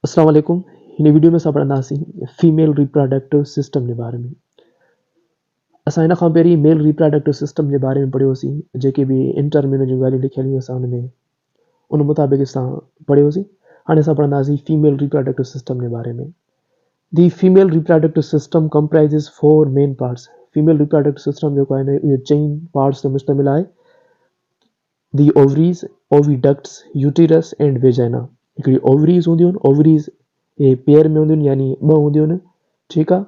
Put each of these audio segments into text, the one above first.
अस्सलाम वालेकुम। हिन वीडियो में असां पढ़ंदासीं फीमेल रिप्रोडक्टिव सिस्टम जे बारे में। असां हिन खां पहिरीं मेल रिप्रोडक्टिव सिस्टम जे बारे में पढ़ियोसीं। जेके बि इंटर में जूं ॻाल्हियूं लिखियल हुयूं असां उन मुताबिक़ असां पढ़ियोसीं। हाणे असां पढ़ंदासीं फीमेल रिप्रोडक्टिव सिस्टम जे बारे में। The female reproductive system comprises 4 main parts. Female reproductive system जेको आहे इहो 4 पार्ट्स ते मुश्तमिल आहे। The ovaries, oviducts, uterus and vagina. हिकिड़ी ओवरीज़ हूंदियूं आहिनि। ओवरीज़ ये पेयर में हूंदियूं आहिनि, यानी 2 हूंदियूं आहिनि। ठीकु आहे।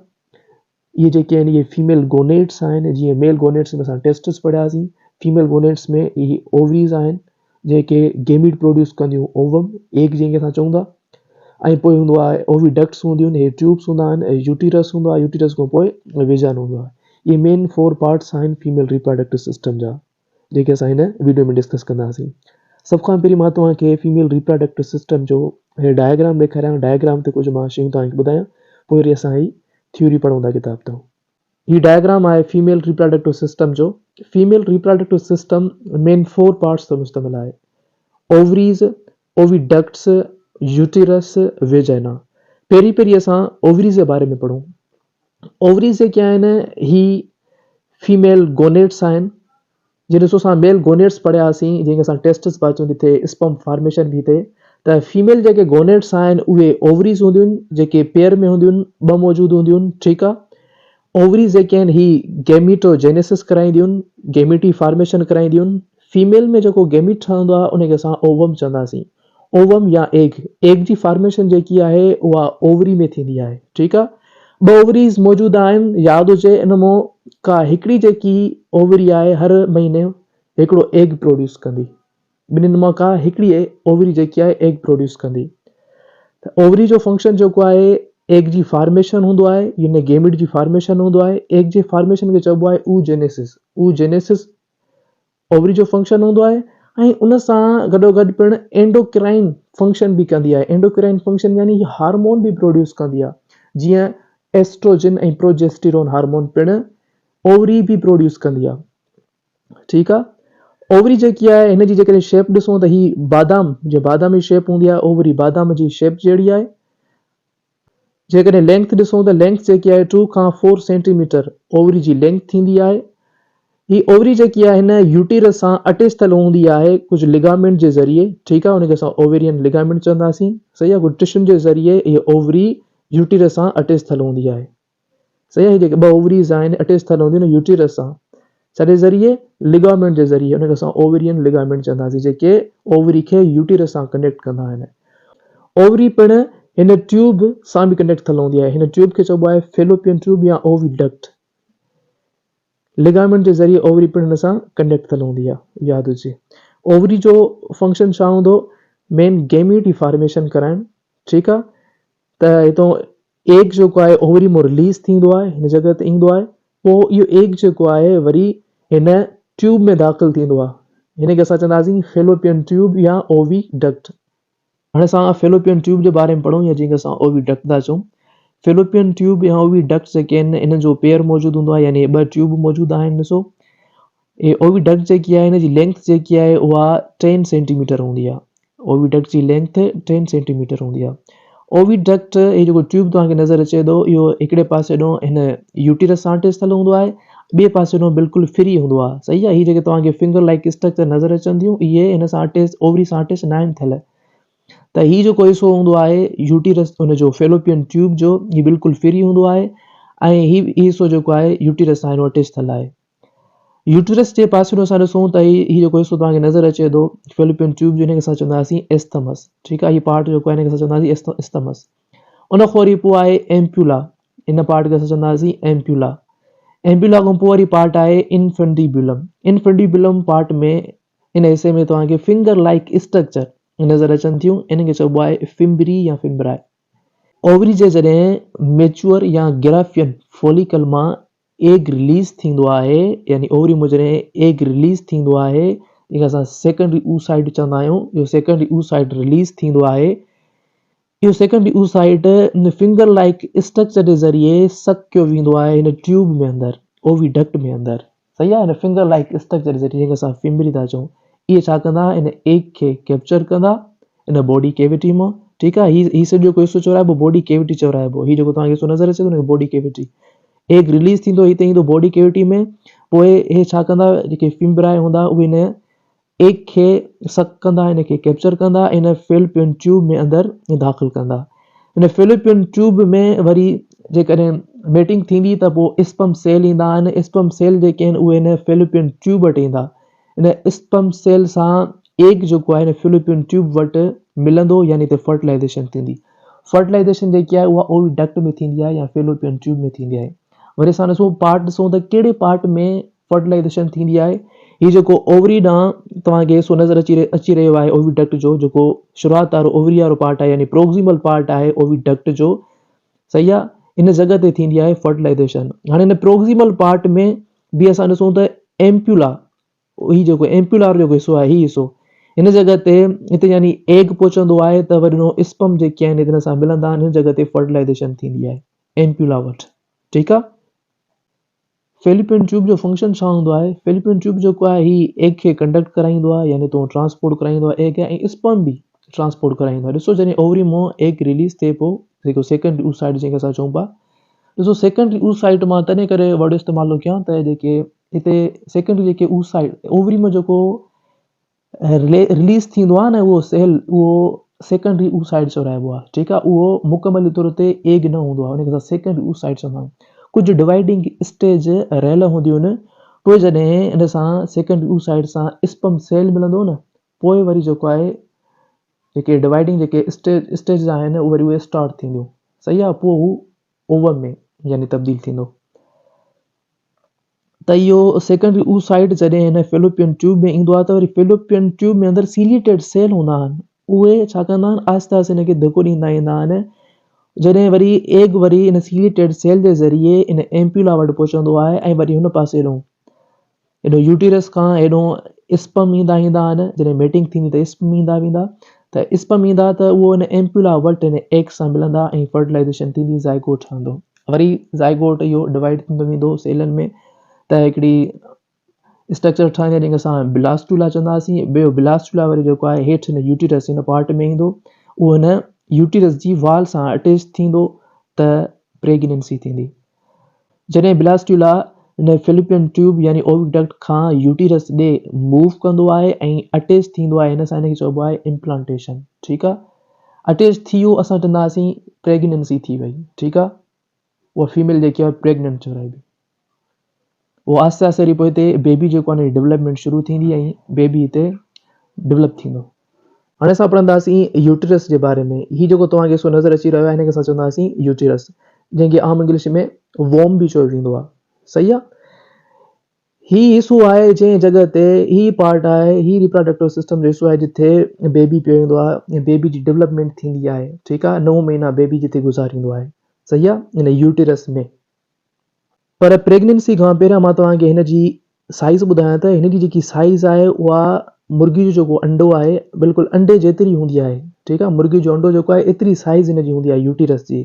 ये जेके आहिनि इहे फीमेल गोनेट्स आहिनि। जीअं मेल गोनेट्स में असां टेस्टिस पढ़ियासीं, फीमेल गोनेट्स में इहे ओवरीज़ आहिनि जेके गेमीट प्रोड्यूस कंदियूं, ओवम, एग जंहिंखे असां चऊं था। ऐं पोइ हूंदो आहे ओविडक्ट्स हूंदियूं आहिनि, इहे ट्यूब्स हूंदा आहिनि। ऐं यूटेरस हूंदो आहे, यूटेरस खां पोइ वेजाइन हूंदो आहे। इहे मेन 4 पार्ट्स आहिनि फीमेल रिप्रोडक्टिव सिस्टम जा, जेके असां हिन वीडियो में डिस्कस कंदासीं। सभ खां पहिरीं मां तव्हांखे फीमेल रिप्रोडक्टिव सिस्टम जो हे डायग्राम ॾेखारियां। डायग्राम ते कुझु मां शयूं तव्हांखे ॿुधायां, पोइ वरी असां ही थ्योरी पढ़ूं था किताब तां। ही डायग्राम आहे फीमेल रिप्रोडक्टिव सिस्टम जो। Female reproductive system main 4 parts ते मुश्तमिल आहे। Ovaries, oviducts, uterus, vagina. पहिरीं असां ओवरीज़ जे बारे में पढ़ूं। ओवरीज़ जेके आहिनि ही फीमेल गोनेट्स आहिनि। जीअं ॾिसो, असां मेल गोनेट्स पढ़ियासीं, जंहिंखे असां टेस्टिस पिया चऊं, जिथे स्पर्म फॉर्मेशन बि थिए। त फीमेल जेके गोनेट्स आहिनि उहे ओवरीज़ हूंदियूं आहिनि, जेके पेयर में हूंदियूं आहिनि, 2 मौजूदु हूंदियूं आहिनि। ठीकु आहे। ओवरीज़ जेके आहिनि ही गेमिटोजेनेसिस कराईंदियूं आहिनि, गेमिटी फॉर्मेशन कराईंदियूं आहिनि। फीमेल में जेको गेमिट ठहंदो आहे उनखे असां ओवम चवंदासीं। ओवम या एग। एग जी फॉर्मेशन जेकी आहे उहा ओवरी में थींदी आहे। ठीकु आहे। 2 ओवरीज़ मौजूदु आहिनि। यादि हुजे, इन मां का हिकिड़ी जेकी ओवरी आहे हर महीने हिकिड़ो एग प्रोड्यूस कंदी। ॿिन्हिनि मां का हिकिड़ी ओवरी जेकी आहे एग प्रोड्यूस कंदी। त ओवरी जो फंक्शन जेको आहे एग जी फॉर्मेशन हूंदो आहे, यानी गेमिट जी फॉर्मेशन हूंदो आहे। एग जी फॉर्मेशन खे चइबो आहे oogenesis। oogenesis ओवरी जो फंक्शन हूंदो आहे। ऐं उन सां गॾोगॾु पिणु एंडोक्राइन फंक्शन बि कंदी आहे। एंडोक्राइन फंक्शन यानी हार्मोन बि प्रोड्यूस कंदी आहे। जीअं एस्ट्रोजन ऐं प्रोजेस्टेरोन हार्मोन पिणु ओवरी बि प्रोड्यूस कंदी आहे। ठीकु आहे। ओवरी जेकी आहे हिन जी जेकॾहिं शेप ॾिसूं त ही बादाम, जीअं बादामी शेप हूंदी आहे, ओवरी बादाम जी शेप जहिड़ी आहे। जेकॾहिं लेंथ ॾिसूं त लेंथ जेकी आहे 2 खां 4 सेंटीमीटर ओवरी जी लेंथ थींदी आहे। ही ओवरी जेकी आहे हिन यूटेरस सां अटैच थियल हूंदी आहे कुझु लिगामेंट जे ज़रिए। ठीकु आहे। उनखे असां ओवेरियन लिगामेंट चवंदासीं। सही आहे। कुझु टिश्युनि जे ज़रिए इहे ओवरी यूटेरस सां अटैच थियल हूंदी आहे। सही आहे। जेके 2 ओवरीज़ आहिनि अटैच थियल हूंदियूं आहिनि यूटेरस सां, छाजे ज़रिए? लिगामेंट जे ज़रिए। उनखे असां ओवेरियन लिगामेंट चवंदासीं, जेके ओवरी खे यूटेरस सां कनेक्ट कंदा आहिनि। ओवरी पिणु हिन ट्यूब सां बि कनेक्ट थियल हूंदी आहे। हिन ट्यूब खे चइबो आहे फेलोपियन ट्यूब या ओविडक्ट। लिगामेंट जे ज़रिए ओवरी पिणु हिन सां कनेक्ट थियल हूंदी आहे। यादि हुजे, ओवरी जो फंक्शन छा हूंदो? मेन गेमीट जी फॉर्मेशन कराइणु। ठीकु आहे। त हितां एग जेको आहे ओवरी मां रिलीज़ थींदो आहे, हिन जॻह ते ईंदो आहे। पोइ इहो एग जेको आहे वरी हिन ट्यूब में दाख़िल थींदो आहे। हिनखे असां चवंदासीं फेलोपियन ट्यूब या ओविडक्ट। हाणे असां फेलोपियन ट्यूब जे बारे में पढ़ूं, या जंहिंखे असां ओविडक्ट था चऊं। फेलोपियन ट्यूब या ओविडक्ट जेके आहिनि इन जो पेयर मौजूदु हूंदो आहे, यानी 2 ट्यूब मौजूदु आहिनि। ॾिसो, ये ओविडक्ट जेकी आहे हिन जी लेंथ जेकी आहे उहा 10 सेंटीमीटर हूंदी आहे। ओविडक्ट जी लेंथ 10 सेंटीमीटर हूंदी आहे। ओविडक्ट ये जेको ट्यूब तव्हांखे नज़र अचे थो, इहो हिकिड़े पासे ॾों हिन यूटेरस सां अटैच थियल हूंदो आहे, ॿिए पासे ॾों बिल्कुलु फ्री हूंदो आहे। सही आहे। हीअ जेके तव्हांखे फिंगर लाइक स्ट्रक्चर नज़र अचनि थियूं, इहे हिन सां अटैच, ओवरी सां अटैच न आहिनि थियल। त हीअ जेको हिसो हूंदो आहे यूटेरस, हुनजो फेलोपियन ट्यूब जो, हीअ बिल्कुलु फ्री हूंदो आहे। ऐं हीअ हिसो जेको आहे यूटेरस सां अटैच थियल आहे। यूटेरस जे पासे असां ॾिसूं त हीअ जेको हिसो तव्हांखे नज़र अचे थो फेलोपियन ट्यूब जो, हिनखे असां चवंदासीं एस्थमस। ठीकु आहे। हीअ पार्ट जेको आहे हिनखे असां चवंदासीं एस्थमस। उन खां वरी पोइ आहे एम्प्यूला। इन पार्ट खे असां चवंदासीं एम्प्यूला। एम्प्यूला खां पोइ वरी पार्ट आहे इनफंडिबुलम। इनफंडिबुलम पार्ट में इन हिसे में तव्हांखे फिंगर लाइक स्ट्रक्चर नज़र अचनि थियूं, इनखे चइबो आहे फिम्बरी या फिम्बराए। ओवरी जे जॾहिं मेच्योर या ग्राफियन फॉलिकल मां एग रिलीज़ थींदो आहे, यानी ओवरी मां जॾहिं एग रिलीज़ थींदो आहे, जंहिंखे असां सेकेंडरी oocyte चवंदा आहियूं, इहो सेकेंडरी oocyte रिलीज़ थींदो आहे। इहो secondary oocyte in finger like structure जे ज़रिए सक कयो वेंदो आहे हिन ट्यूब में अंदरि, ओविडक्ट में अंदरि। सही आहे। हिन फिंगर लाइक स्ट्रक्चर जे ज़रिए, जंहिंखे असां फिम्बरी था चऊं, इहे छा कंदा? इन एग खे कैप्चर कंदा इन बॉडी कैविटी मां, ठीकु आहे। ही सॼो जेको हिसो चौराइबो बॉडी कैविटी चौराइबो, ही जेको तव्हांखे हिसो नज़र अचे थो न बॉडी कैविटी, एग रिलीज़ थींदो हिते ईंदो बॉडी कैविटी में, पोइ हे छा कंदा, जेके फिम्ब्राए हूंदा उहे हिन एग खे सक कंदा, हिनखे कैप्चर कंदा, इन फेलोपियन ट्यूब में अंदरि दाख़िल कंदा। इन फेलोपियन ट्यूब में वरी जेकॾहिं मेटिंग थींदी त पोइ स्पर्म सेल ईंदा आहिनि। स्पर्म सेल जेके आहिनि उहे हिन फेलोपियन ट्यूब वटि ईंदा। इन स्पर्म सेल सां एग जेको आहे हिन फेलोपियन ट्यूब वटि मिलंदो, यानी हिते फर्टिलाइज़ेशन थींदी। फर्टिलाइज़ेशन जेकी आहे उहा ओविडक्ट में थींदी आहे या फेलोपियन ट्यूब में थींदी आहे। वरी असां ॾिसूं पार्ट ॾिसूं त कहिड़े पार्ट में फर्टिलाइज़ेशन थींदी आहे। हीउ जेको ओवरी ॾांहुं तव्हांखे हिसो नज़र अची रहियो आहे ओविडक्ट जो, जेको शुरूआति वारो ओवरी वारो पार्ट आहे यानी प्रोक्सिमल पार्ट आहे ओविडक्ट जो, सही आहे। इन जॻह ते थींदी आहे फर्टिलाइज़ेशन। हाणे हिन प्रोक्सिमल पार्ट में बि असां ॾिसूं त एम्प्यूला, ही जेको एम्प्यूला वारो जेको हिसो आहे, ही हिसो हिन जॻह ते हिते यानी एग पहुचंदो आहे त वरी हुन स्पर्म जेके आहिनि हिन सां मिलंदा आहिनि, हिन जॻह ते फर्टिलाइज़ेशन थींदी आहे एम्प्यूला वटि, ठीकु आहे। फेलोपियन ट्यूब जो फंक्शन छा हूंदो आहे? फेलोपियन ट्यूब जेको आहे ही एग खे कंडक्ट कराईंदो आहे, यानी तो ट्रांसपोर्ट कराईंदो आहे एग, ऐं स्पर्म बि ट्रांसपोर्ट कराईंदो आहे। ॾिसो जॾहिं ओवरी मां एग रिलीज़ थिए पोइ जेको सेकेंडरी oocyte जंहिंखे असां चऊं पिया, ॾिसो सेकेंडरी oocyte मां तॾहिं करे वर्ड इस्तेमालु कयां त जेके हिते सेकेंडरी जेके oocyte ओवरी में जेको रिलीज़ थींदो आहे न उहो सेल, उहो सेकेंडरी oocyte चवराइबो आहे, ठीकु आहे। उहो मुकमल तौर ते एग न हूंदो आहे, उनखे असां सेकेंडरी oocyte चवंदा आहियूं। कुझु डिवाइडिंग स्टेज रहियल हूंदियूं आहिनि, पोइ जॾहिं इन सां सेकेंडरी oocyte सां स्पर्म सेल मिलंदो न, पोइ वरी जेको आहे जेके डिवाइडिंग जेके स्टेज आहिनि वरी उहे स्टार्ट थींदियूं, सही आहे। पोइ हू ओवम में यानी तब्दील थींदो। त इहो सेकेंडरी oocyte जॾहिं हिन फेलोपियन ट्यूब में ईंदो आहे त वरी फेलोपियन ट्यूब में अंदरि सीलिएटेड सेल हूंदा आहिनि, उहे छा कंदा आहिनि, आहिस्ते आहिस्ते हिनखे धको ॾींदा ईंदा आहिनि। जॾहिं वरी एग वरी इन सीलिएटेड सेल जे ज़रिए इन एम्प्यूला वटि पहुचंदो आहे, ऐं वरी हुन पासे हेॾो यूटिरस खां हेॾो स्पर्म ईंदा आहिनि। जॾहिं मेटिंग थींदी त स्पर्म ईंदा वेंदा, त स्पर्म ईंदा त उहो हिन एम्प्यूला वटि हिन एग सां मिलंदा ऐं फर्टिलाइज़ेशन थींदी, ज़ाइगोट ठहंदो। वरी ज़ाइगोट इहो डिवाइड थींदो वेंदो सेलनि में, त हिकिड़ी स्ट्रक्चर ठहंदी आहे जंहिंखे असां ब्लास्टूला चवंदासीं। ॿियो ब्लास्टूला वरी जेको आहे हेठि हिन यूटिरस हिन पार्ट में ईंदो, उहो हिन यूटिरस जी वाल सां अटैच थींदो त प्रेगनेंसी थींदी। जॾहिं ब्लास्टूला हिन फेलोपियन ट्यूब यानी ओविडक्ट खां यूटिरस ॾे मूव कंदो आहे ऐं अटैच थींदो आहे, हिन सां हिनखे चइबो आहे इम्प्लांटेशन, ठीकु आहे। अटैच थी वियो असां चवंदासीं प्रेगनेंसी थी वई, ठीकु आहे। उहा फीमेल जेकी आहे प्रेग्नेंट चवराइबी। उहो आहिस्ते आहिस्ते वरी पोइ हिते बेबी जेको आहे डेवलपमेंट शुरू थींदी ऐं बेबी हिते डेवलप थींदो। हाणे असां पढ़ंदासीं यूटिरस जे बारे में। हीउ जेको तव्हांखे सो नज़र अची रहियो आहे हिनखे असां चवंदासीं यूटिरस, जंहिंखे आम इंग्लिश में वॉर्म बि चयो वेंदो आहे, सही आहे। ही हिसो आहे जंहिं जॻह ते ही पार्ट आहे, ही रिप्रोडक्टिव सिस्टम जो हिसो आहे जिथे बेबी पियो ईंदो आहे, बेबी जी डेवलपमेंट थींदी आहे, ठीकु आहे। 9 महीना बेबी जिथे गुज़ारींदो आहे, सही आहे, हिन यूटिरस में। पर प्रेगनेंसी खां पहिरियां मां तव्हांखे हिन जी साइज़ ॿुधायां त हिन जी जेकी साइज़ आहे उहा मुर्गी जो जेको अंडो आहे बिल्कुलु अंडे जेतिरी हूंदी आहे, ठीकु आहे। मुर्गी जो अंडो जेको आहे एतिरी साइज़ हिन जी हूंदी आहे यूटिरस जी।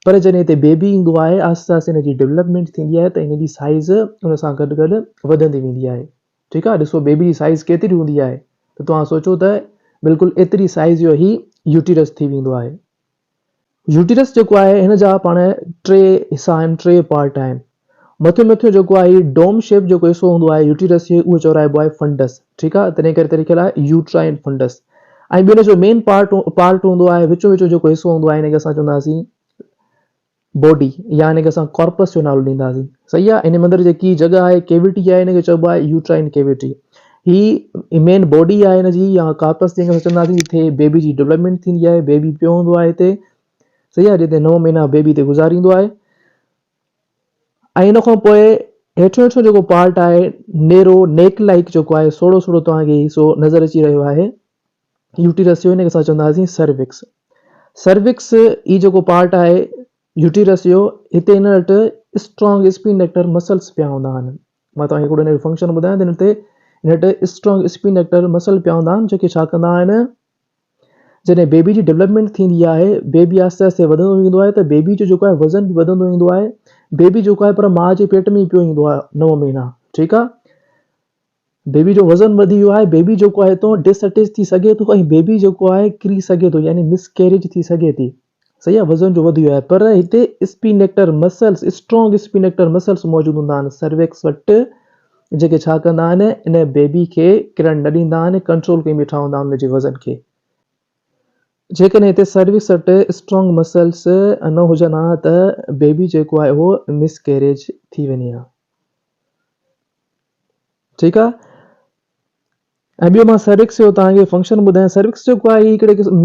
पर जॾहिं हिते बेबी ईंदो आहे आहिस्ते आहिस्ते हिन जी डेवलपमेंट थींदी आहे त हिन जी साइज़ हुन सां गॾु गॾु वधंदी वेंदी आहे, ठीकु आहे। ॾिसो बेबी जी साइज़ केतिरी हूंदी आहे, त तव्हां सोचो त बिल्कुलु एतिरी साइज़ जो ई यूटिरस थी वेंदो आहे। यूटिरस जेको आहे हिन जा पाण 3 हिसा आहिनि, 3 पार्ट आहिनि। मथियों जेको आहे डोम शेप जेको हिसो हूंदो आहे यूटिरस जो, उहो चवराइबो आहे फंडस, ठीकु आहे। तॾहिं करे लिखियलु आहे यूट्राइन फंडस। ऐं ॿियो जो मेन पार्ट हूंदो आहे विचो जेको हिसो हूंदो आहे हिनखे असां चवंदासीं बॉडी, या हिनखे असां कॉर्पस जो नालो ॾींदासीं, सही आहे। इन मंदर जेकी जॻह आहे कैविटी आहे हिनखे चइबो आहे यूट्राइन कैविटी। ही मेन बॉडी आहे हिन जी, या कॉर्पस जंहिंखे असां चवंदासीं, जिथे बेबी जी डेवलपमेंट थींदी आहे, बेबी पियो हूंदो आहे हिते, सही आहे, जिते 9 महीना बेबी हिते गुज़ारींदो आहे। ऐं हिन खां पोइ हेठियों जेको पार्ट आहे नेरो नेक लाइक जेको आहे सोड़ो तव्हांखे हिसो नज़र अची रहियो आहे यूटिरस जो, हिनखे असां चवंदासीं सर्विक्स। सर्विक्स ही जेको पार्ट आहे यूटिरस जो, हिते हिन वटि स्ट्रॉन्ग स्पिनेक्टर मसल्स पिया हूंदा आहिनि। मां तव्हांखे हिकिड़ो हिन जो फंक्शन ॿुधायां त हिन वटि स्ट्रॉन्ग स्पिनेक्टर मसल पिया हूंदा आहिनि, जेके छा कंदा आहिनि, जॾहिं बेबी जी डेवलपमेंट थींदी आहे, बेबी आहिस्ते आहिस्ते वधंदो वेंदो आहे, त बेबी जो जेको आहे वज़न बि वधंदो वेंदो आहे। बेबी जेको आहे पर माउ जे पेट में ई पियो ईंदो आहे 9 महीना, ठीकु आहे। बेबी जो वज़न वधी वियो आहे, बेबी जेको आहे हितां डिसअटैच थी सघे थो ऐं बेबी जेको आहे किरी सघे थो, यानी मिसकैरेज थी सघे थी। सही आहे, वज़न जो वधी वियो आहे, पर हिते स्पिनेक्टर मसल्स, स्ट्रॉन्ग स्पिनेक्टर मसल्स मौजूदु हूंदा आहिनि सर्विक्स वटि, जेके छा कंदा आहिनि, इन बेबी खे किरण न ॾींदा आहिनि, कंट्रोल कई बीठा हूंदा आहिनि उनजे वज़न खे। जेकॾहिं हिते सर्विक्स वटि स्ट्रॉन्ग मसल्स न हुजनि हा त बेबी जेको आहे उहो मिसकैरेज थी वञे हा। ठीकु आहे। ऐं ॿियो मां सर्विक्स जो तव्हांखे फंक्शन ॿुधायां। सर्विक्स जेको आहे हिकिड़े क़िस्म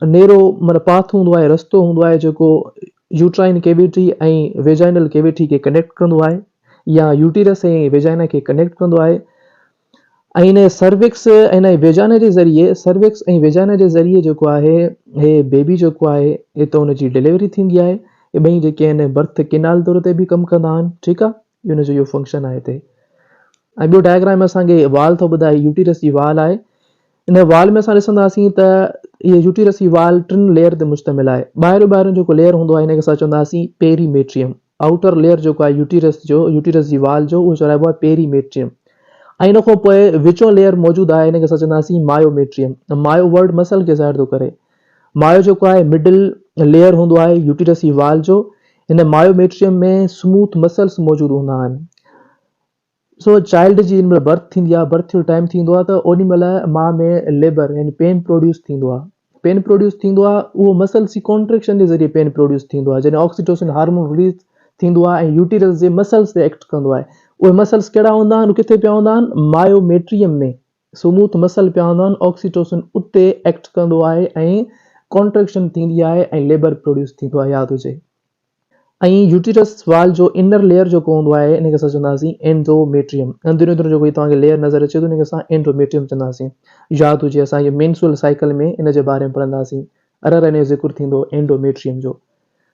नेरो माना पाथ हूंदो आहे, रस्तो हूंदो आहे जेको यूट्राइन केविटी ऐं वेजाइनल केविटी खे कनेक्ट कंदो आहे, या यूटिरस ऐं वेजाइना खे कनेक्ट कंदो आहे। ऐं इन सर्विक्स ऐं इन वेजाइना जे ज़रिए, सर्विक्स ऐं वेजाइना जे ज़रिए जेको आहे हे बेबी जेको आहे हितां हुनजी डिलीवरी थींदी आहे। हे ॿई जेके आहिनि बर्थ केनाल तौर ते बि कमु कंदा आहिनि। ठीकु आहे, इहो हुनजो इहो फंक्शन आहे हिते। ऐं ॿियो डायग्राम में असांखे वाल थो ॿुधाए, यूटिरस जी वाल आहे। इन वाल में असां ॾिसंदासीं त इहे यूटिरस जी वाल 3 लेयर ते मुश्तमिल आहे। ॿाहिरियों जेको लेयर हूंदो आहे हिनखे असां चवंदासीं पेरीमेट्रियम। आउटर लेयर जेको आहे यूटिरस जी वाल जो, उहो चवाइबो आहे पेरीमेट्रियम। ऐं इन खां पोइ विचों लेयर मौजूदु आहे, हिनखे असां चवंदासीं मायोमेट्रियम। मायो वर्ड मसल खे ज़ाहिर थो करे। मायो जेको आहे मिडिल लेयर हूंदो आहे यूटिरस जी वाल जो। हिन मायोमेट्रियम में स्मूथ मसल्स मौजूदु हूंदा आहिनि। सो चाइल्ड जी जेमहिल बर्थ थींदी आहे, बर्थ जो टाइम थींदो आहे, त ओॾी महिल माउ में लेबर यानी पेन प्रोड्यूस थींदो आहे। पेन प्रोड्यूस थींदो आहे, उहो मसल्स जी कॉन्ट्रेक्शन जे ज़रिए पेन प्रोड्यूस थींदो आहे, जॾहिं ऑक्सीटोसिन हार्मोन रिलीज थींदो आहे ऐं यूटिरस जे मसल्स ते एक्ट कंदो आहे। उहे मसल्स कहिड़ा हूंदा आहिनि, किथे पिया हूंदा आहिनि, मायोमेट्रियम में स्मूथ मसल पिया हूंदा आहिनि। ऑक्सीटोसिन उते एक्ट कंदो आहे ऐं कॉन्ट्रेक्शन थींदी आहे ऐं लेबर प्रोड्यूस थींदो आहे, यादि हुजे। ऐं यूटिरस वाल जो इनर लेयर जेको हूंदो आहे हिनखे असां चवंदासीं एंडोमेट्रियम। अंदरियों जेको तव्हांखे लेयर नज़र अचे थो हिनखे असां एंडोमेट्रियम चवंदासीं। यादि हुजे, असांजे मेंस्ट्रुअल साइकिल में इन जे बारे में पढ़ंदासीं, अरर हिन जो ज़िक्र थींदो एंडोमेट्रियम जो।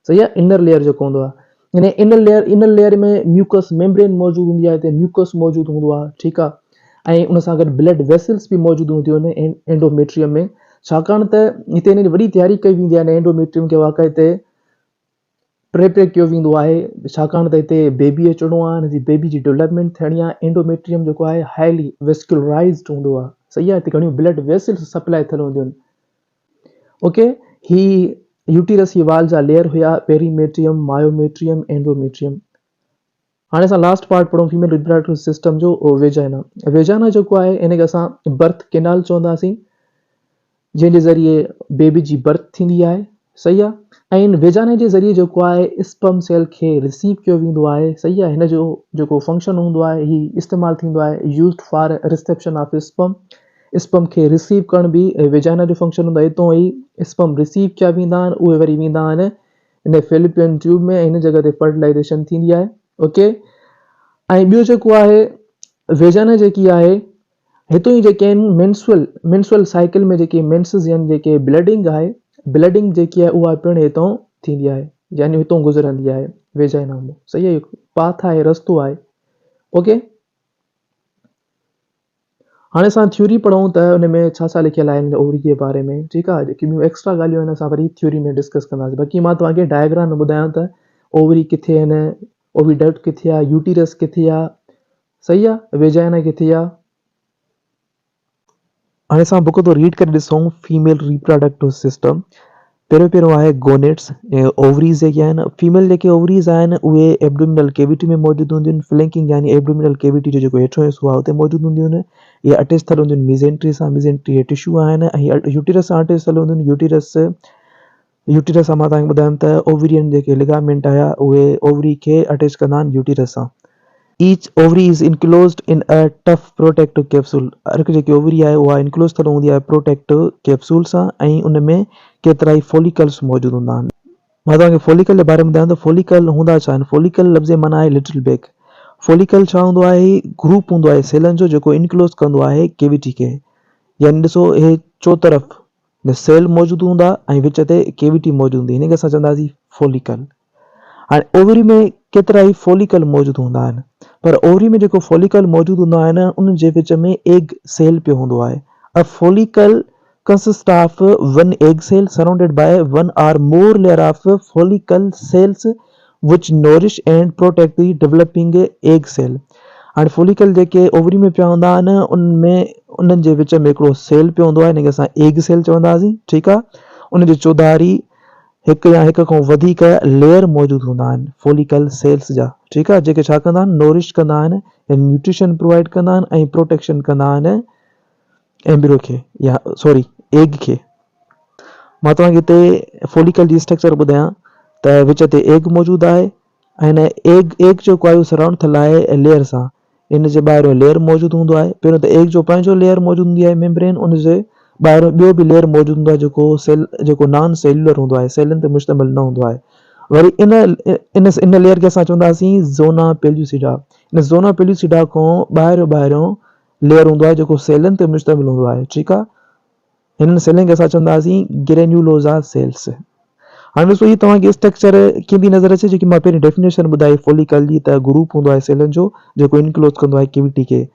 सही आहे, इनर लेयर जेको हूंदो आहे। हिन इनर लेयर में म्यूकस मेम्ब्रेन मौजूदु हूंदी आहे, हिते म्यूकस मौजूदु हूंदो आहे। ठीकु आहे। ऐं उन सां गॾु ब्लड वेसल्स बि मौजूदु हूंदियूं आहिनि एंडोमेट्रियम में, छाकाणि त हिते हिन जी वॾी तयारी कई वेंदी आहे एंडोमेट्रियम खे वाक़ई हिते प्रेपेयर कयो वेंदो आहे, छाकाणि त हिते बेबी अचिणो आहे, हिनजी बेबी जी डेवलपमेंट थियणी आहे। एंडोमेट्रियम जेको आहे हाईली वेस्कुलराइज़्ड हूंदो आहे। सही आहे, हिते घणियूं ब्लड वेसल्स सप्लाई थियल हूंदियूं आहिनि। ओके, ही यूटिरस जी वाल जा लेयर हुया, पेरीमेट्रियम, मायोमेट्रियम, एंडोमेट्रियम। हाणे असां लास्ट पार्ट पढ़ूं फीमेल रिप्रोडक्टिव सिस्टम जो, वेजाइना। वेजाइना जेको आहे हिनखे असां बर्थ केनाल चवंदासीं, जंहिंजे ज़रिए बेबी जी बर्थ थींदी आहे। सही आहे। ऐं इन वेजाइना जे ज़रिए जेको आहे स्पर्म सेल खे रिसीव कयो वेंदो आहे। सही आहे। हिन जो जेको फंक्शन हूंदो आहे ही इस्तेमालु थींदो आहे, used for reception of sperm. Sperm खे रिसीव करण बि वेजाइना जो फंक्शन हूंदो आहे। हितां ई स्पर्म रिसीव कया वेंदा आहिनि, उहे वरी वेंदा आहिनि इन फेलिपियन ट्यूब में, हिन जॻह ते फर्टिलाइज़ेशन थींदी आहे। ओके। ऐं ॿियो जेको आहे वेजाइना जेकी आहे, हितां ई जेके आहिनि मेंस्ट्रुअल साइकिल में जेके मेंसेस यानी जेके ब्लडिंग आहे, ब्लडिंग जेकी आहे उहा पिणु हितां थींदी आहे, यानी हितां गुज़रंदी आहे वेजाइना में। सही आहे, पाथ आहे, रस्तो आहे। ओके। हाणे असां थ्योरी पढ़ूं त हुन में छा छा लिखियलु आहे हिन ओवरी जे बारे में। ठीकु आहे, जेकी ॿियूं एक्स्ट्रा ॻाल्हियूं आहिनि असां वरी थ्योरी में डिस्कस कंदासीं। बाक़ी मां तव्हांखे डायग्राम में ॿुधायां त ओवरी किथे आहिनि, ओविडक्ट किथे आहे, यूटिरस किथे आहे। सही आहे, वेजाइना किथे आहे। हाणे असां बुक तो रीड करे ॾिसूं फीमेल रिप्रोडक्टिव सिस्टम। पहिरियों आहे गोनेट्स, ओवरीज़ जेके आहिनि। फीमेल जेके ओवरीज़ आहिनि उहे एब्डोमिनल केविटी में मौजूदु हूंदियूं आहिनि। फ्लैंकिंग यानी एब्डोमिनल केविटी जो जेको हेठियों हिसो आहे उते मौजूदु हूंदियूं आहिनि। इहे अटैच थियल हूंदियूं आहिनि मीज़ेंट्री सां। मीज़ेंट्री टिश्यू आहिनि ऐं यूटिरस सां अटैच थियल हूंदियूं आहिनि। यूटिरस सां मां तव्हांखे ॿुधायमि त ओवरियन जेके लिगामेंट आया उहे ओवरी खे अटैच कंदा आहिनि यूटिरस सां। Each ovary is enclosed in a tough protective capsule. हर हिकु जेकी ओवरी आहे उहा इनक्लोज थियल हूंदी आहे प्रोटेक्टिव कैप्सूल सां, ऐं उन में केतिरा ई फॉलिकल्स मौजूदु हूंदा आहिनि। मां तव्हांखे फॉलिकल जे बारे में ॿुधायां त फॉलिकल हूंदा छा आहिनि। फॉलिकल लफ़्ज़ जे माना आहे लिटिल बिग। फॉलिकल छा हूंदो आहे, ग्रुप हूंदो आहे सेलनि जो जेको इनक्लोज कंदो आहे केविटी खे। यानी ॾिसो, हे चोतरफ़ सेल मौजूदु हूंदा ऐं विच ते केविटी मौजूदु हूंदी, हिनखे असां चवंदासीं फॉलिकल। हाणे ओवरी में केतिरा ई फॉलिकल मौजूदु हूंदा आहिनि, पर ओवरी में जेको फॉलिकल मौजूदु हूंदा आहिनि उन जे विच में एग सेल पियो हूंदो आहे। अ follicle consists of one egg cell surrounded by one or more layer of follicle cells which nourish and protect the developing egg cell. हाणे फॉलिकल जेके ओवरी में पिया हूंदा आहिनि उनमें उन्हनि जे विच में हिकिड़ो सेल पियो हूंदो आहे, हिनखे असां एग सेल चवंदासीं, ठीकु आहे। उन जे चौधारी हिकु या हिक खां वधीक लेयर मौजूदु हूंदा आहिनि फॉलिकल सेल्स जा, ठीकु आहे, जेके छा कंदा आहिनि, नोरिश कंदा आहिनि ऐं न्यूट्रिशन प्रोवाइड कंदा आहिनि ऐं प्रोटेक्शन कंदा आहिनि एम्ब्रियो खे, या सॉरी एग खे। मां तव्हांखे हिते फॉलिकल जी स्ट्रक्चर ॿुधायां त विच ते एग मौजूदु आहे ऐं हिन एग जेको आहे उहो सराउंड थियल आहे लेयर सां। इन जे ॿाहिरियों लेयर मौजूदु हूंदो आहे। पहिरियों त एग जो पंहिंजो लेयर मौजूदु हूंदी आहे मेम्ब्रेन, उन जे ॿाहिरियों ॿियो बि लेयर मौजूदु हूंदो आहे जेको नॉन सेल्युलर हूंदो आहे, सेलनि ते मुश्तमिल न हूंदो आहे। वरी इन लेयर खे असां चवंदासीं ज़ोना पेल्यूसिडा। इन ज़ोना पेल्यूसिडा खां ॿाहिरियों लेयर हूंदो आहे जेको सेलनि ते मुश्तमिल हूंदो आहे, ठीकु आहे। हिननि सेलनि खे असां चवंदासीं ग्रेन्यूलोसा सेल्स। हाणे ॾिसो हीअ तव्हांखे स्ट्रक्चर कीअं थी नज़र अचे, जेकी मां पहिरीं डेफिनेशन ॿुधाई फॉलिकल जी, त ग्रुप हूंदो आहे सेलनि जो जेको इनक्लोज कंदो आहे कैविटी खे,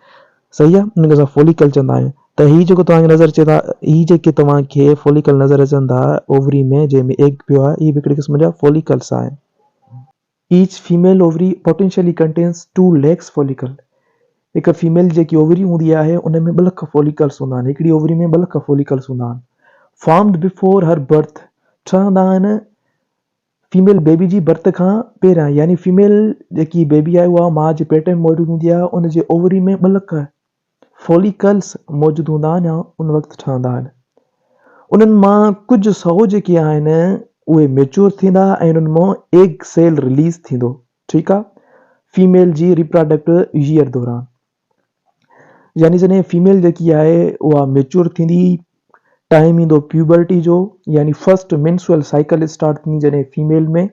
सही आहे, हुनखे असां फॉलिकल चवंदा आहियूं। त हीअ जेको तव्हांखे नज़र अचे था, हीअ जेके तव्हांखे फॉलिकल नज़र अचनि था ओवरी में जंहिंमें एग पियो आहे, हीअ बि हिकिड़ी क़िस्म जा फॉलिकल्स आहिनि। Each female ovary potentially contains 2 legs follicle. हिकु फीमेल जेकी ओवरी हूंदी आहे उन में 2 लख फॉलिकल्स हूंदा आहिनि, हिकिड़ी ओवरी में 2 लख फॉलिकल्स हूंदा आहिनि। फॉर्म्ड बिफोर हर बर्थ, ठहंदा आहिनि फीमेल बेबी जी बर्थ खां पहिरियां, यानी फीमेल जेकी बेबी आहे उहा माउ जे पेट में मौजूदु हूंदी आहे, उन जे ओवरी में 2 लख फॉलिकल्स मौजूदु हूंदा आहिनि या उन वक़्तु ठहंदा आहिनि। उन्हनि मां कुझु 100 जेके आहिनि उहे मेच्योर थींदा ऐं उन्हनि मां एग सेल रिलीज़ थींदो, ठीकु आहे, फीमेल जी रिप्रोडक्टिव ईयर दौरान। यानी जॾहिं फीमेल जेकी आहे उहा मेच्योर थींदी, टाइम ईंदो प्यूबर्टी जो, यानी फर्स्ट मेंस्ट्रुअल साइकिल स्टार्ट थींदी जॾहिं फीमेल में।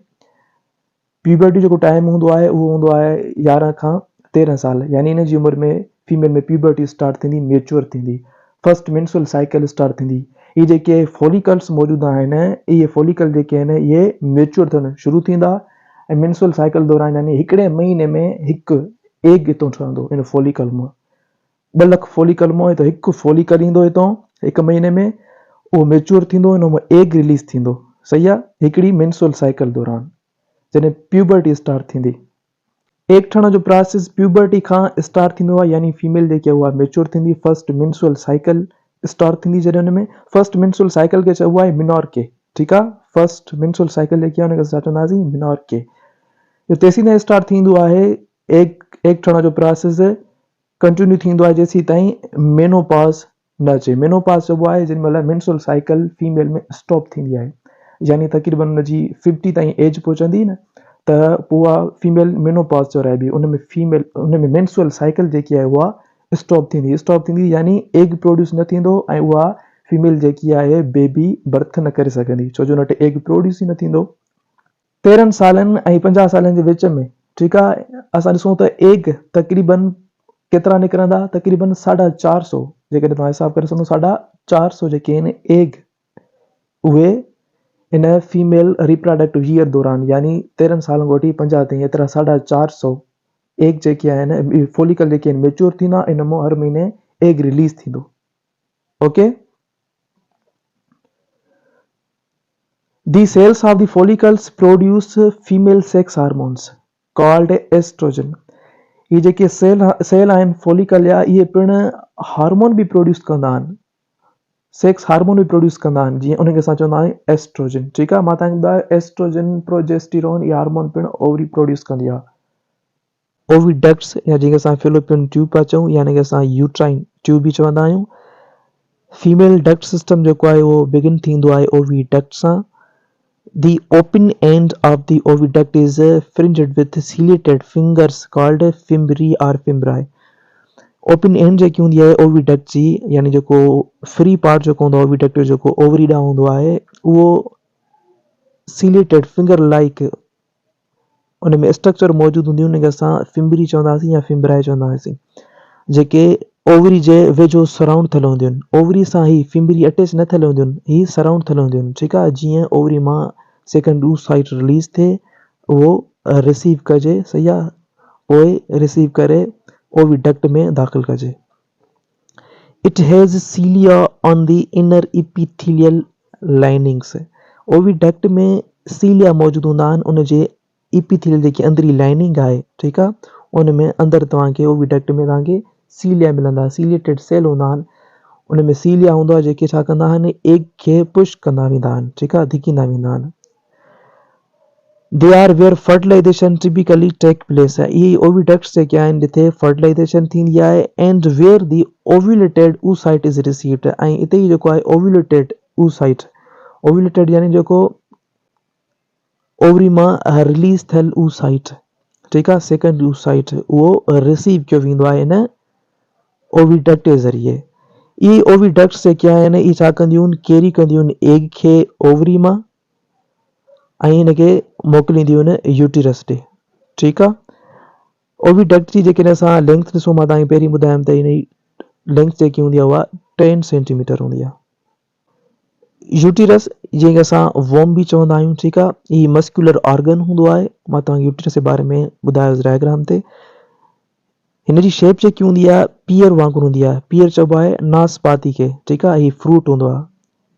प्यूबर्टी जेको टाइम हूंदो आहे उहो हूंदो आहे 11 खां 13 साल, यानी इन जी उमिरि में फीमेल में प्यूबर्टी स्टार्ट थींदी, मेच्योर थींदी, फर्स्ट मेंस्ट्रुअल साइकिल स्टार्ट थींदी। इहे जेके फॉलिकल्स मौजूदु आहिनि, इहे फॉलिकल जेके आहिनि इहे मेच्योर थियणु शुरू थींदा ऐं मेंस्ट्रुअल साइकिल दौरान यानी हिकिड़े महीने में हिकु एग हितां ठहंदो इन फॉलिकल मां। 2 लख फॉलिकल मां त हिकु फॉलिकल ईंदो हितां हिकु महीने में, उहो मेच्योर थींदो, हिन मां एग रिलीज़ थींदो, सही आहे, हिकिड़ी मेंस्ट्रुअल साइकिल दौरान जॾहिं प्यूबर्टी स्टार्ट थींदी। एग ठहण जो प्रोसेस प्यूबर्टी खां स्टार्ट थींदो आहे, यानी फीमेल जेकी आहे उहा मेच्योर थींदी, फर्स्ट मेंस्ट्रुअल साइकिल स्टार्ट थींदी जॾहिं हुन में। फर्स्ट मेंस्ट्रुअल साइकिल खे चइबो आहे मिनोर्के, ठीकु आहे, फर्स्ट मेंस्ट्रुअल साइकिल जेकी आहे हुनखे असां चवंदासीं मिनोर्के। इहो तेसीं ताईं स्टार्ट थींदो आहे, एग ठहण जो प्रोसेस कंटिन्यू थींदो आहे जेसीं ताईं मेनोपॉज न अचे। मेनोपॉज चइबो आहे जेॾी महिल मेंस्ट्रुअल साइकिल फीमेल में स्टॉप थींदी आहे, यानी तक़रीबन हुनजी 50 ताईं एज पहुचंदी न, त पोइ उहा फीमेल मेनोपॉज चवराइबी। उनमें मेंस्ट्रुअल साइकिल जेकी आहे उहा स्टॉप थींदी, यानी एग प्रोड्यूस न थींदो ऐं उहा फीमेल जेकी आहे बेबी बर्थ न करे सघंदी, छो जो हुन वटि एग प्रोड्यूस ई न थींदो। 13 सालनि ऐं 50 सालनि जे विच में, ठीकु आहे, असां ॾिसूं त एग तक़रीबन केतिरा निकिरंदा, तक़रीबन 450, जेकॾहिं तव्हां हिसाबु करे सघो 450 जेके आहिनि एग, उहे इन फीमेल रिप्रोडक्टिव ईयर दौरान, यानी 13 साल खां वठी 50 ताईं एतिरा 450 एग जेके आहिनि फॉलिकल जेके आहिनि मेच्योर थींदा, इन मां हर महीने एग रिलीज़ थींदो, okay. The cells of the follicles produce female sex hormones called estrogen. ये जेके सेल आहिनि फॉलिकल या इहे पिणु हार्मोन बि प्रोड्यूस कंदा आहिनि, सेक्स हार्मोन बि प्रोड्यूस कंदा आहिनि, जीअं उनखे असां चवंदा आहियूं एस्ट्रोजन, ठीकु आहे। मां तव्हांखे ॿुधायो एस्ट्रोजन, प्रोजेस्टेरोन, इहे हार्मोन पिणु ओवरी प्रोड्यूस कंदी आहे। ओविडक्ट्स या जंहिंखे असां फिलोपियन ट्यूब पिया चऊं, यानी कि असां यूट्राइन ट्यूब बि चवंदा आहियूं। फीमेल डक्ट सिस्टम जेको आहे उहो बिगिन थींदो आहे ओविडक्ट सां। The open end of the oviduct is fringed with ciliated fingers called fimbri or fimbriae. Open and जेकी हूंदी आहे ओविडक्ट जी, यानी जेको फ्री पार्ट जेको हूंदो आहे ओविडक्ट जेको ओवरी ॾांहुं हूंदो आहे, उहो सीलेटेड फिंगर लाइक उन में स्ट्रक्चर मौजूदु हूंदी, उनखे असां फिम्बरी चवंदासीं या फिम्ब्राए चवंदासीं, जेके ओवरी जे वेझो सराउंड थियल हूंदियूं आहिनि। ओवरी सां ही फिम्बरी अटैच न थियल हूंदियूं आहिनि, ही सराउंड थियल हूंदियूं आहिनि, ठीकु आहे। जीअं ओवरी मां सेकेंड oocyte रिलीज़ थिए, उहो रिसीव कजे, सही आहे, पोइ रिसीव करे ओविडक्ट में दाख़िल कजे। It has cilia on the inner epithelial linings. Oviduct में सीलिया मौजूदु हूंदा आहिनि, उन जे इपिथेलियल जेकी अंदरी लाइनिंग आहे, ठीकु आहे, उनमें अंदरि तव्हांखे ओविडक्ट में तव्हांखे सीलिया मिलंदा, सीलिएटेड सेल हूंदा आहिनि। उनमें सीलिया हूंदो आहे जेके छा कंदा आहिनि, एग खे पुश कंदा वेंदा आहिनि, ठीकु आहे, धिकींदा वेंदा आहिनि। They are where fertilisation typically take place है। ये ओविडक्ट्स जेके आहिनि जिथे फर्टिलाइज़ेशन थींदी आहे and where the ovulated oocyte is received. ऐं हिते ई जेको आहे ओव्यूलेटेड oocyte, ओव्यूलेटेड यानी जेको ओवरी मां रिलीज़ थियल oocyte, ठीकु आहे, सेकेंड oocyte, उहो रिसीव कयो वेंदो आहे इन ओविडक्ट जे ज़रिए। इहे ओविडक्ट्स जेके आहिनि इहे छा कंदियूं आहिनि, कैरी कंदियूं आहिनि एग खे ओवरी मां ऐं हिनखे मोकिलींदियूं आहिनि यूटिरस ॾे, ठीकु आहे। ओविडक्ट जी जेकॾहिं असां लेंथ ॾिसूं, मां तव्हांखे पहिरीं ॿुधायमि त हिन जी लेंथ जेकी हूंदी आहे उहा 10 सेंटीमीटर हूंदी आहे। यूटिरस जंहिंखे असां वॉर्म बि चवंदा आहियूं, ठीकु आहे, हीउ मस्कुलर ऑर्गन हूंदो आहे। मां तव्हांखे यूटिरस जे बारे में ॿुधायो डायग्राम ते। हिन जी शेप जेकी हूंदी आहे पियर वांगुरु हूंदी आहे। पियर चइबो आहे नाशपाती खे, ठीकु आहे। हीउ फ्रूट हूंदो आहे,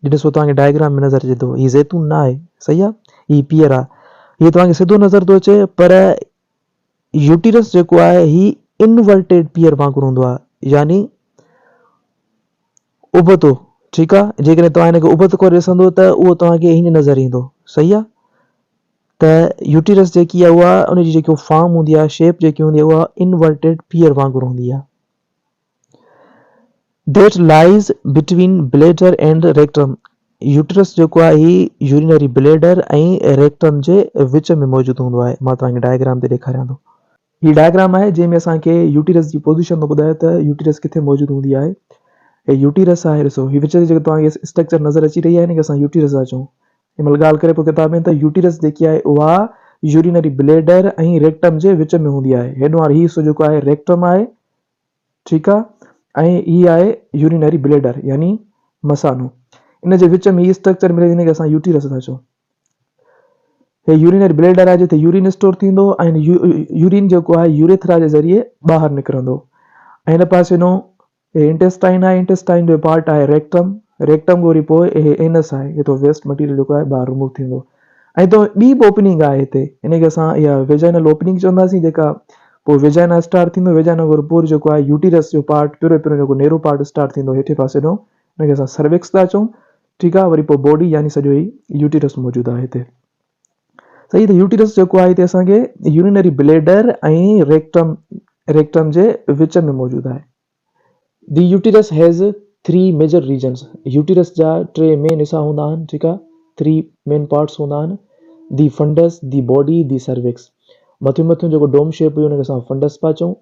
ॾिसो तव्हांखे डायग्राम में नज़र अचे थो, हीउ ज़ैतून न आहे, सही आहे, हीउ पियर आहे, हीउ तव्हांखे सिधो नज़र थो अचे, पर यूटिरस जेको आहे हीउ इनवर्टेड पियर वांगुरु हूंदो आहे, यानी उबतो, ठीकु आहे। जेकॾहिं तव्हां हिनखे उबतो करे ॾिसंदो त उहो तव्हांखे हीअं नज़र ईंदो, सही आहे। त यूटिरस जेकी आहे उहा उनजी जेकी फॉर्म हूंदी आहे, शेप जेकी हूंदी आहे उहा इनवर्टेड पियर वांगुरु हूंदी आहे। दैट लाइज बिटवीन ब्लैडर एंड रेक्टम। यूटिरस जेको आहे ही यूरिनरी ब्लैडर ऐं रेक्टम जे विच में मौजूदु हूंदो आहे। मां तव्हांखे डायग्राम ते ॾेखारियां थो। हीउ डायग्राम आहे जंहिंमें असांखे यूटिरस जी पोज़ीशन थो ॿुधाए त यूटिरस किथे मौजूदु हूंदी आहे। हे यूटिरस आहे, ॾिसो हीउ विच ते जेको तव्हांखे स्ट्रक्चर नज़र अची रही आहे हिनखे असां यूटिरस था चऊं। हिन महिल ॻाल्हि करे पियो किताब में त यूटिरस जेकी आहे उहा यूरिनरी ब्लैडर ऐं रेक्टम जे विच में हूंदी आहे। हेॾो हाणे हीउ हिसो जेको आहे रेक्टम आहे, ठीकु आहे, ऐं हीअ आहे यूरिनरी ब्लैडर यानी मसानो। इन जे विच में हीउ स्ट्रक्चर मिले हिनखे असां यूटिरस था चऊं। हे यूरिनरी ब्लैडर आहे जिथे यूरिन स्टोर थींदो ऐं यूरिन जेको आहे यूरेथ्रा जे ज़रिए ॿाहिरि निकिरंदो। ऐं हिन पासे नो इंटेस्टाइन आहे, इंटेस्टाइन जो पार्ट आहे रेक्टम, रेक्टम खां वरी पोइ एनस आहे, हितो वेस्ट मटीरियल जेको आहे ॿाहिरि रिमूव थींदो। ऐं तो ॿी बि ओपनिंग आहे हिते, हिनखे असां इहा वेजाइनल ओपनिंग चवंदासीं, जेका पोइ वेजाइना स्टार्ट थींदो। वेजाइना खां पोइ जेको आहे यूटिरस जो पार्ट पहिरियों पहिरियों जेको नेरो पार्ट स्टार्ट थींदो हेठे पासे नो, हिनखे असां सर्विक्स था चऊं, ठीकु आहे। वरी पोइ बॉडी यानी सॼो ई यूटिरस मौजूदु आहे हिते, सही। त यूटिरस जेको आहे हिते असांखे यूरिनरी ब्लैडर ऐं रेक्टम जे विच में मौजूदु आहे। दी यूटिरस हैज़ 3 मेजर रीजन्स। यूटिरस जा 3 मेन हिसा हूंदा आहिनि, ठीकु आहे, 3 मेन पार्ट्स हूंदा आहिनि, the fundus, the body, the cervix. मथियों जेको डोम शेप हुई हुनखे असां फंडस पिया चऊं,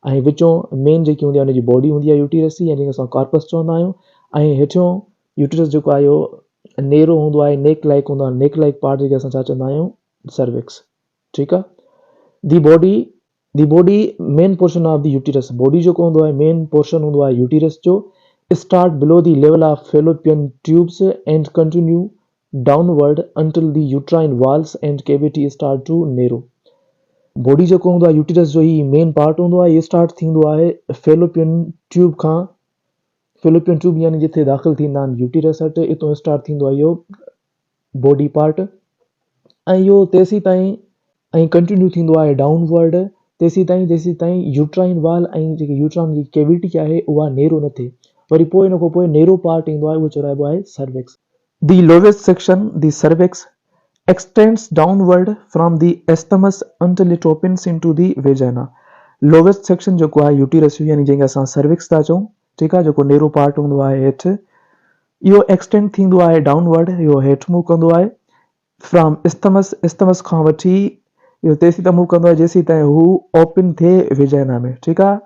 ऐं विचों मेन जेकी हूंदी आहे हुनजी बॉडी हूंदी आहे यूटिरस जी, यानी असां कार्पस चवंदा आहियूं। ऐं हेठियों यूटिरस जेको आहे इहो नेरो हूंदो आहे, नेक लाइक हूंदो आहे, नेक लाइक पार्ट जेके असां छा चवंदा आहियूं, सर्विक्स, ठीकु आहे। The body main portion of the uterus, body जेको हूंदो आहे मेन पोर्शन हूंदो आहे यूटिरस जो, start below the level of fallopian tubes and continue downward until the uterine walls and cavity start to narrow. Body जेको हूंदो आहे यूटिरस जो ही मेन पार्ट हूंदो आहे, इहो स्टार्ट थींदो आहे फेलोपियन ट्यूब खां। फेलोपियन ट्यूब यानी जिथे दाख़िल थींदा आहिनि यूटिरस हट, हितां स्टार्ट थींदो आहे इहो बॉडी पार्ट, ऐं इहो तेसीं ताईं ऐं कंटिन्यू थींदो आहे डाउनवर्ड तेसीं ताईं यूट्राइन वाल ऐं जेकी यूट्राइन जी कैविटी आहे उहा नेरो न थिए। वरी पोइ हिन खां पोइ नेरो पार्ट ईंदो आहे, उहो चवराइबो आहे cervix. The lowest section, the cervix, extends downward from the isthmus until it opens into the vagina। Lowest section जेको आहे यूटिरस जो यानी जंहिंखे असां सर्विक्स था चऊं, ठीकु आहे, जेको नेरो पार्ट हूंदो आहे हेठि, इहो एक्सटेंड थींदो आहे डाउनवर्ड, इहो हेठि मूव कंदो आहे फ्रॉम इस्थमस खां वठी इहो तेसीं ताईं मूव कंदो आहे जेसीं ताईं हू ओपन थिए वेजाइना में, ठीकु आहे।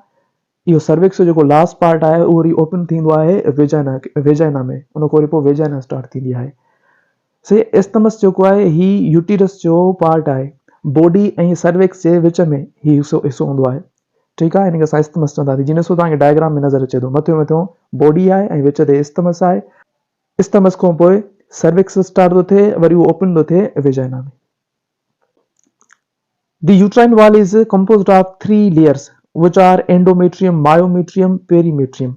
इहो सर्विक्स जो जेको लास्ट पार्ट आहे उहो वरी ओपन थींदो आहे वेजाइना में, उन खां वरी पोइ वेजाइना स्टार्ट थींदी आहे। से इस्थमस जेको आहे ही यूटिरस जो पार्ट आहे, बॉडी ऐं सर्विक्स जे विच में ही हिसो हूंदो आहे, ठीकु आहे। हिनखे असां इस्थमस चवंदासीं। जीअं ॾिसो तव्हांखे डायग्राम में नज़र अचे थो, मथियों बॉडी आहे ऐं विच ते इस्थमस आहे। इस्थमस खां पोइ सर्विक्स स्टार्ट थो थिए, वरी उहो ओपन थो थिए वेजाइना में। The uterine wall is composed of 3 layers which are endometrium, myometrium, perimetrium,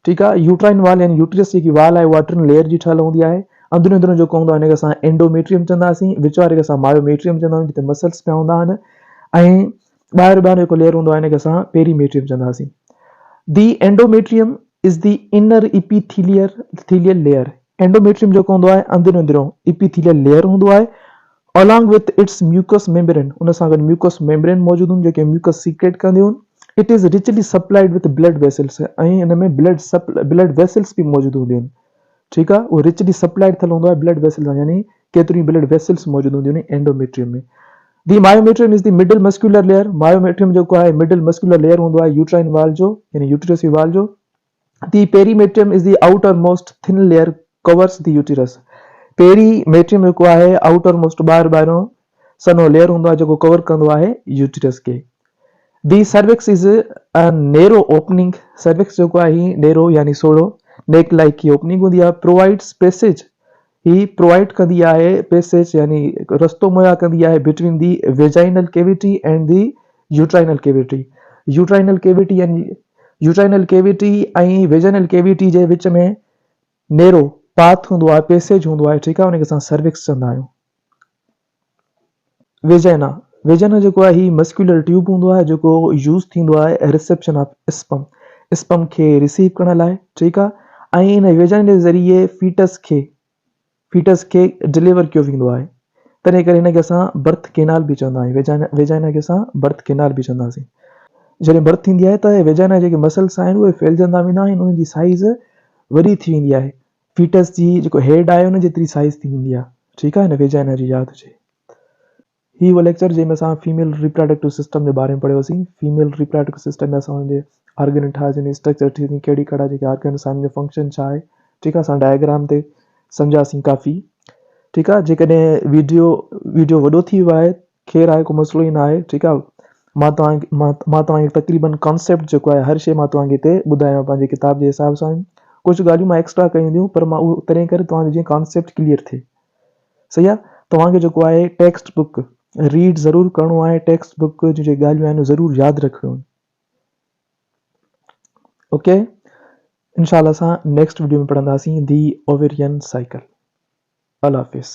ठीकु आहे। यूट्राइन वाल यानी यूटिरस जेकी वाल आहे उहा 3 लेयर जी ठहियल हूंदी आहे। अंदरूं जेको हूंदो आहे हिनखे असां एंडोमेट्रियम चवंदासीं, विच वारे खे असां मायोमेट्रियम चवंदा आहियूं, जिते मसल्स पिया हूंदा आहिनि, ऐं ॿाहिरि जेको लेयर हूंदो आहे हिनखे असां पेरीमेट्रियम चवंदासीं। The endometrium is the inner epithelial layer. Endometrium जेको हूंदो आहे अंदरियों इपीथीलियल लेयर हूंदो आहे along with its mucous membrane, उन सां गॾु म्यूकस मेम्ब्रेन मौजूदु हूंदियूं जेके म्यूकस सीक्रेट कंदियूं आहिनि। It is richly supplied with blood vessels, ऐं हिन में ब्लड वेसल्स बि मौजूदु हूंदियूं आहिनि। ठीकु आहे, उहो रिचली सप्लाइड थियल हूंदो आहे ब्लड वेसल्स सां, यानी केतिरियूं ब्लड वेसल्स मौजूदु हूंदियूं आहिनि एंडोमेट्रियम में। The myometrium is the middle muscular layer. Myometrium जेको आहे मिडल मस्कुलर लेयर हूंदो आहे यूट्राइन वाल जो, यानी यूटेरस जी वाल जो। The perimetrium is the outermost thin layer covers the uterus. Perimetrium जेको आहे आउटर मोस्ट ॿाहिरों सनो लेयर हूंदो आहे जेको कवर कंदो आहे यूटेरस खे। The cervix is a narrow opening. Cervix जेको आहे ही नेरो यानी सोड़ो नेक लाइक की ओपनिंग हूंदी आहे। प्रोवाइड्स पैसेज, ही प्रोवाइड कंदी आहे पैसेज यानी रस्तो मुहैया कंदी आहे between the vaginal cavity and the uterinal cavity. Uterinal cavity यानी यूट्राइनल केविटी ऐं वेजाइनल केविटी जे विच में नेरो पाथ हूंदो आहे, पैसेज हूंदो आहे। ठीकु आहे, उनखे असां सर्विक्स चवंदा आहियूं। वेजाइना, वेजाइना जेको आहे ही मस्कुलर ट्यूब हूंदो आहे जेको यूज़ थींदो आहे रिसेप्शन ऑफ स्पम खे रिसीव करण लाइ। ठीकु आहे, ऐं हिन वेजाइना जे ज़रिए फीटस खे डिलीवर कयो वेंदो आहे। तॾहिं करे हिनखे असां बर्थ केनाल बि चवंदा आहियूं। वेजाइना खे असां बर्थ केनाल बि चवंदासीं। जॾहिं बर्थ थींदी आहे त वेजाइना जेके मसल्स आहिनि उहे फैलजंदा वेंदा आहिनि, उन्हनि जी साइज़ वॾी थी वेंदी आहे। फीटस जी जेको हेड आहे उन जेतिरी साइज़ थी वेंदी आहे। ठीकु आहे, हिन वेजाइना जी यादि हुजे। ही वो लेक्चर जंहिंमें असां फीमेल रिप्रोडक्टिव सिस्टम जे बारे में पढ़ियोसीं। फीमेल रिप्रोडक्टिव सिस्टम में असांजे ऑर्गन ठाहियासीं, स्ट्रक्चर थी कहिड़ी कहिड़ा जेके ऑर्गन असांजो फंक्शन छा आहे। ठीकु आहे, असां डायग्राम ते सम्झासीं काफ़ी। ठीकु आहे, जेकॾहिं वीडियो वॾो थी वियो आहे ख़ैरु आहे, को मसइलो ई न आहे। ठीकु आहे, मां तव्हांखे तक़रीबन कॉन्सेप्ट जेको आहे हर शइ मां तव्हांखे हिते ॿुधायां पंहिंजे किताब जे हिसाब सां। कुझु ॻाल्हियूं मां एक्स्ट्रा कयूं हूंदियूं पर मां उहो तॾहिं करे तव्हांजो जीअं कॉन्सेप्ट क्लियर थिए। सही आहे, तव्हांखे जेको आहे टेक्स्ट बुक रीड ज़रूरु करिणो आहे। टेक्स्ट बुक जी जेके ॻाल्हियूं आहिनि ज़रूरु यादि रखिणियूं आहिनि। ओके, इंशाल्लाह असां नेक्स्ट वीडियो में पढ़ंदासीं दी ओवेरियन साइकिल। अल्लाह हाफ़िज़।